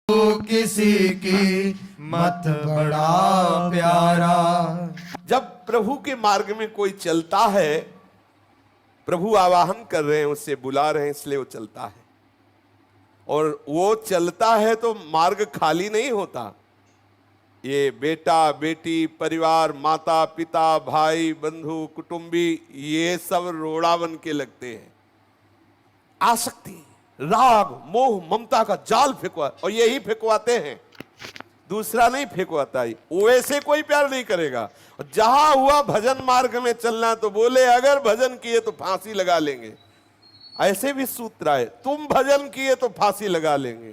किसी की मत बड़ा प्यारा। जब प्रभु के मार्ग में कोई चलता है, प्रभु आवाहन कर रहे हैं, उससे बुला रहे हैं, इसलिए वो चलता है। और वो चलता है तो मार्ग खाली नहीं होता। ये बेटा बेटी, परिवार, माता पिता, भाई बंधु, कुटुंबी, ये सब रोड़ा बन के लगते हैं। आसक्ति, राग, मोह, ममता का जाल फेंकवा, और यही फेंकवाते हैं, दूसरा नहीं फेंकवाता ही। वैसे कोई प्यार नहीं करेगा। जहां हुआ भजन मार्ग में चलना तो बोले अगर भजन किए तो फांसी लगा लेंगे। ऐसे भी सूत्र आए, तुम भजन किए तो फांसी लगा लेंगे।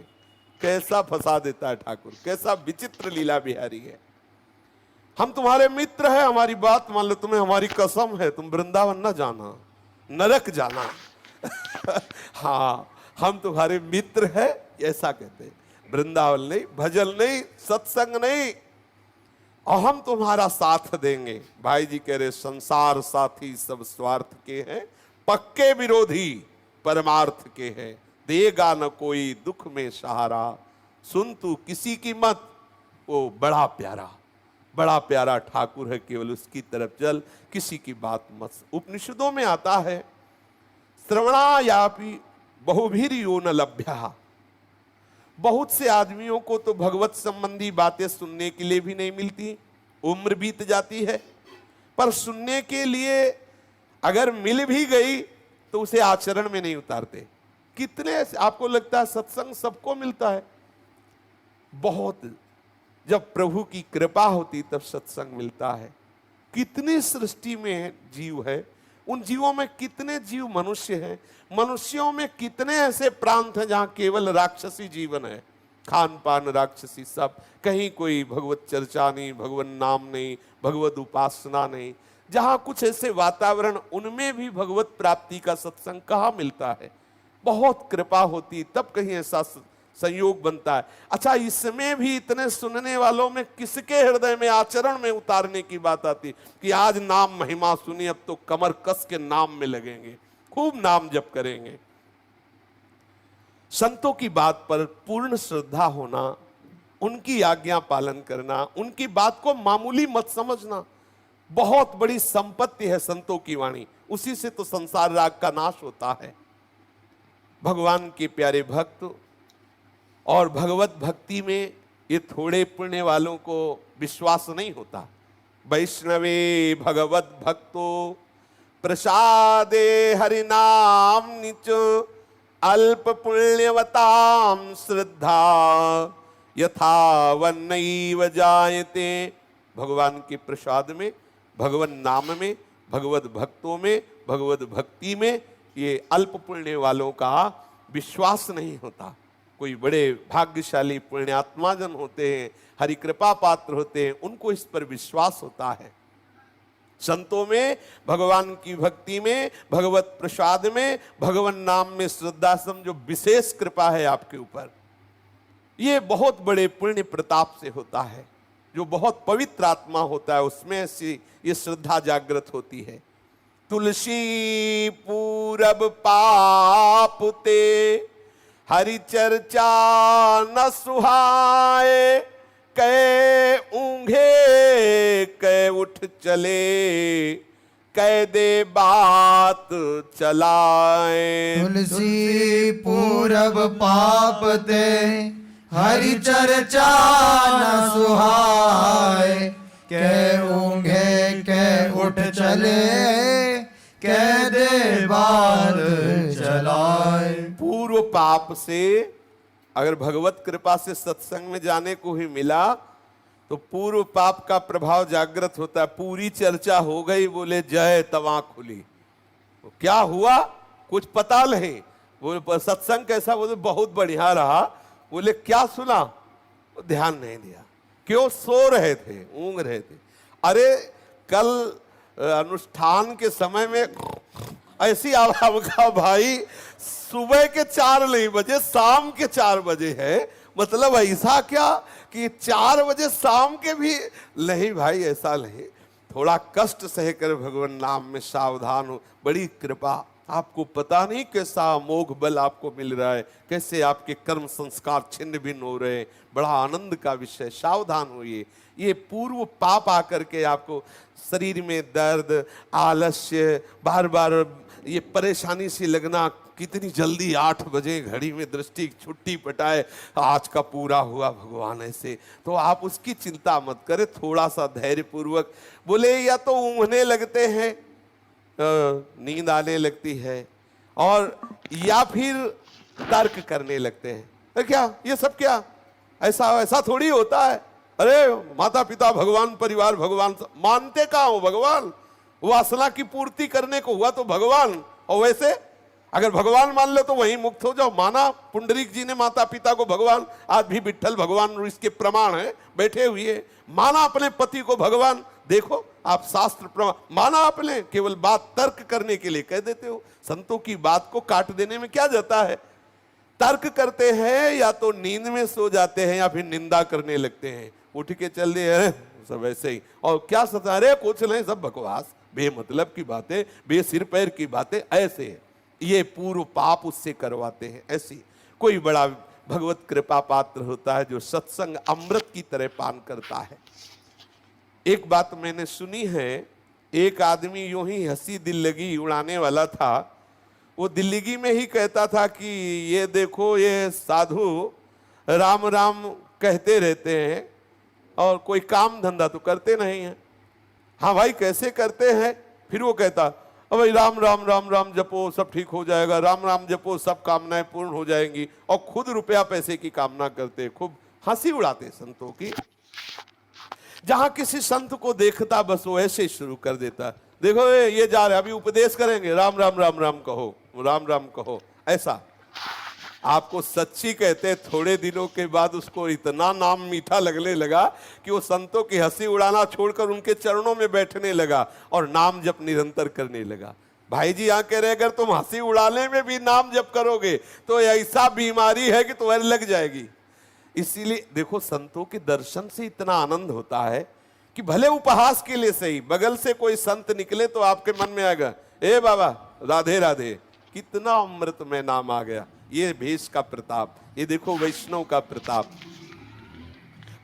कैसा फंसा देता है ठाकुर, कैसा विचित्र लीला बिहारी है। हम तुम्हारे मित्र हैं, हमारी बात मान लो, तुम्हें हमारी कसम है, तुम वृंदावन न जाना, नरक जाना। हाँ, हम तुम्हारे मित्र हैं, ऐसा कहते हैं। वृंदावन नहीं, भजन नहीं, सत्संग नहीं, और हम तुम्हारा साथ देंगे। भाई जी कह रहे संसार साथी सब स्वार्थ के हैं, पक्के विरोधी परमार्थ के हैं। देगा न कोई दुख में सहारा, सुन तू किसी की मत, वो बड़ा प्यारा ठाकुर है, केवल उसकी तरफ चल, किसी की बात मत। उपनिषदों में आता है, श्रवणायापि बहुभिर्यो न लभ्यः। बहुत से आदमियों को तो भगवत संबंधी बातें सुनने के लिए भी नहीं मिलती, उम्र बीत जाती है, पर सुनने के लिए अगर मिल भी गई तो उसे आचरण में नहीं उतारते। कितने आपको लगता है सत्संग सबको मिलता है? बहुत, जब प्रभु की कृपा होती तब सत्संग मिलता है। कितनी सृष्टि में जीव है, उन जीवों में कितने जीव मनुष्य हैं, मनुष्यों में कितने ऐसे प्रांत हैं जहां केवल राक्षसी जीवन है, खान पान राक्षसी सब, कहीं कोई भगवत चर्चा नहीं, भगवत नाम नहीं, भगवत उपासना नहीं। जहां कुछ ऐसे वातावरण, उनमें भी भगवत प्राप्ति का सत्संग कहाँ मिलता है? बहुत कृपा होती तब कहीं ऐसा संयोग बनता है। अच्छा, इसमें भी इतने सुनने वालों में किसके हृदय में आचरण में उतारने की बात आती कि आज नाम महिमा सुनी, अब तो कमर कस के नाम में लगेंगे, खूब नाम जप करेंगे। संतों की बात पर पूर्ण श्रद्धा होना, उनकी आज्ञा पालन करना, उनकी बात को मामूली मत समझना, बहुत बड़ी संपत्ति है संतों की वाणी। उसी से तो संसार राग का नाश होता है। भगवान के प्यारे भक्त और भगवत भक्ति में ये थोड़े पुण्य वालों को विश्वास नहीं होता। वैष्णवे भगवत भक्तो प्रसादे हरिनाम निच अल्प पुण्यवताम श्रद्धा यथा वन्नैव जायते। भगवान के प्रसाद में, भगवान नाम में, भगवत भक्तों में, भगवत भक्ति में ये अल्प पुण्य वालों का विश्वास नहीं होता। कोई बड़े भाग्यशाली पुण्यात्मा जन होते हैं, हरि कृपा पात्र होते हैं, उनको इस पर विश्वास होता है। संतों में, भगवान की भक्ति में, भगवत प्रसाद में, भगवान नाम में श्रद्धा, समझो विशेष कृपा है आपके ऊपर। ये बहुत बड़े पुण्य प्रताप से होता है। जो बहुत पवित्र आत्मा होता है उसमें ऐसी ये श्रद्धा जागृत होती है। तुलसी पूरब पाप ते हरि चर्चा न सुहाए, कै ऊंघे कै उठ चले, कै दे बात चलाए। तुलसी पूरब पाप ते हरि चर्चा न सुहाए, कै ऊंघे कै उठ चले, कै दे बात चलाए। पूर्व पाप से अगर भगवत कृपा से सत्संग में जाने को ही मिला तो पूर्व पाप का प्रभाव जागृत होता है। पूरी चर्चा हो गई, बोले जय तवा खुली। तो क्या हुआ कुछ पता नहीं। बोले सत्संग कैसा? बोले बहुत बढ़िया रहा। बोले क्या सुना? ध्यान नहीं दिया। क्यों? सो रहे थे, ऊँग रहे थे। अरे कल अनुष्ठान के समय में ऐसी आवाज का भाई, सुबह के 4 नहीं बजे, शाम के 4 बजे है। मतलब ऐसा क्या कि 4 बजे शाम के भी नहीं भाई, ऐसा नहीं। थोड़ा कष्ट सहकर भगवान नाम में सावधान हो, बड़ी कृपा। आपको पता नहीं कैसा अमोघ बल आपको मिल रहा है, कैसे आपके कर्म संस्कार छिन्न भिन्न हो रहे हैं। बड़ा आनंद का विषय। सावधान होइए, ये पूर्व पाप आकर के आपको शरीर में दर्द, आलस्य, बार बार ये परेशानी सी लगना, कितनी जल्दी 8 बजे घड़ी में दृष्टि छुट्टी पटाए, आज का पूरा हुआ भगवान ऐसे, तो आप उसकी चिंता मत करें। थोड़ा सा धैर्य पूर्वक बोले, या तो ऊँघने लगते हैं, नींद आने लगती है, और या फिर तर्क करने लगते हैं। अरे क्या ये सब, क्या ऐसा ऐसा थोड़ी होता है? अरे माता पिता भगवान, परिवार भगवान, मानते कहाँ हो भगवान? वासना की पूर्ति करने को हुआ तो भगवान, और वैसे अगर भगवान मान ले तो वहीं मुक्त हो जाओ। माना पुंडरीक जी ने माता पिता को भगवान, आज भी विठ्ठल भगवान इसके प्रमाण है बैठे हुए। माना अपने पति को भगवान, देखो आप शास्त्र प्रमाण माना आपने, केवल बात तर्क करने के लिए कह देते हो। संतों की बात को काट देने में क्या जाता है? तर्क करते हैं, या तो नींद में सो जाते हैं, या फिर निंदा करने लगते हैं, उठ के चल दिए सब ऐसे ही। और क्या सता, अरे कुछ नहीं, सब बकवास, बेमतलब की बातें, बेसिर पैर की बातें, ऐसे है। ये पूर्व पाप उससे करवाते हैं। ऐसी कोई बड़ा भगवत कृपा पात्र होता है जो सत्संग अमृत की तरह पान करता है। एक बात मैंने सुनी है, एक आदमी यूं ही हंसी दिल्लगी उड़ाने वाला था। वो दिल्लगी में ही कहता था कि ये देखो, ये साधु राम राम कहते रहते हैं और कोई काम धंधा तो करते नहीं है। हाँ भाई, कैसे करते हैं? फिर वो कहता, अब भाई राम राम राम राम जपो सब ठीक हो जाएगा, राम राम जपो सब कामनाएं पूर्ण हो जाएंगी, और खुद रुपया पैसे की कामना करते, खूब हंसी उड़ाते संतों की। जहां किसी संत को देखता बस वो ऐसे शुरू कर देता, देखो ये जा रहे, अभी उपदेश करेंगे, राम राम राम राम कहो, राम राम कहो, ऐसा। आपको सच्ची कहते, थोड़े दिनों के बाद उसको इतना नाम मीठा लगने लगा कि वो संतों की हंसी उड़ाना छोड़कर उनके चरणों में बैठने लगा और नाम जप निरंतर करने लगा। भाई जी यहाँ कह रहे, अगर तुम हंसी उड़ाने में भी नाम जप करोगे तो ऐसा बीमारी है कि तुम्हारी लग जाएगी। इसीलिए देखो, संतों के दर्शन से इतना आनंद होता है कि भले उपहास के लिए सही, बगल से कोई संत निकले तो आपके मन में आएगा, ए बाबा राधे राधे, कितना अमृत में नाम आ गया। ये भेष का प्रताप, ये देखो वैष्णव का प्रताप।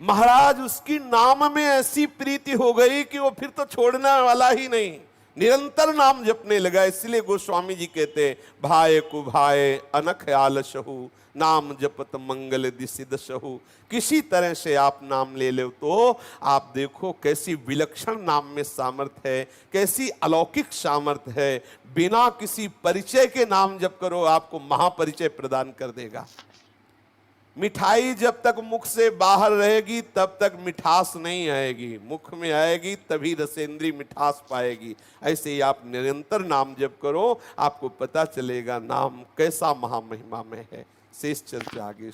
महाराज उसकी नाम में ऐसी प्रीति हो गई कि वो फिर तो छोड़ने वाला ही नहीं, निरंतर नाम जपने लगा। इसलिए गोस्वामी जी कहते हैं, भाए कुभाए अनख आलसहु, नाम जपत मंगल दिसिद सहु। किसी तरह से आप नाम ले लो तो आप देखो कैसी विलक्षण नाम में सामर्थ्य है, कैसी अलौकिक सामर्थ्य है। बिना किसी परिचय के नाम जप करो, आपको महापरिचय प्रदान कर देगा। मिठाई जब तक मुख से बाहर रहेगी तब तक मिठास नहीं आएगी, मुख में आएगी तभी रसेंद्री मिठास पाएगी। ऐसे ही आप निरंतर नाम जप करो, आपको पता चलेगा नाम कैसा महामहिमा में है। शेष चर्चा आगे।